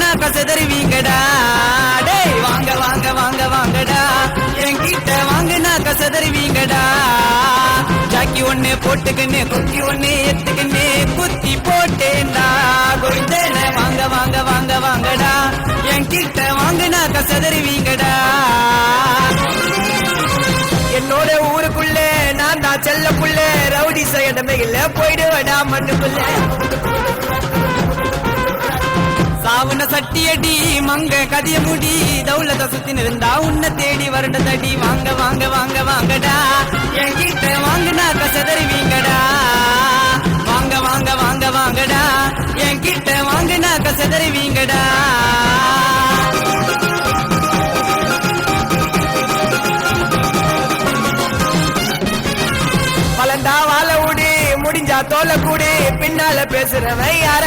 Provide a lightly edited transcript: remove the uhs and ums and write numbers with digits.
வாங்கினா கசதறிவீங்கடா. டேய் வாங்க வாங்க வாங்க வாங்கடா, என்கிட்ட வாங்கினா கசதறிவீங்கடா. ஜாக்கி ஒண்ணு போட்டுக்கின்னு குக்கி ஒண்ணு எத்துக்கின்னு குத்தி போட்டேன்டா கோவிந்தன. வாங்க வாங்க வாங்க வாங்கடா, என்கிட்ட வாங்கினா கசதறிவீங்கடா. என்னோட ஊருக்குள்ளே நான் தான் செல்லக்குள்ளே ரவுடி செய்யடமே இல்ல போயிடுவடா மண்ணுக்குள்ள. சாவுன சட்டியடி மங்க கதிய முடி தௌலத சுத்தின் இருந்தா உன்னை தேடி வருட தடி. வாங்க வாங்க வாங்க வாங்கடா, என்கிட்ட வாங்கினா கசதறிவீங்கடா. வாங்க வாங்க வாங்க வாங்கடா, என்கிட்ட வாங்கினா கசதறிவீங்கடா. பலண்டா வாழ விடு முடிஞ்சா தோல கூடு, பின்னால பேசுறவன் யார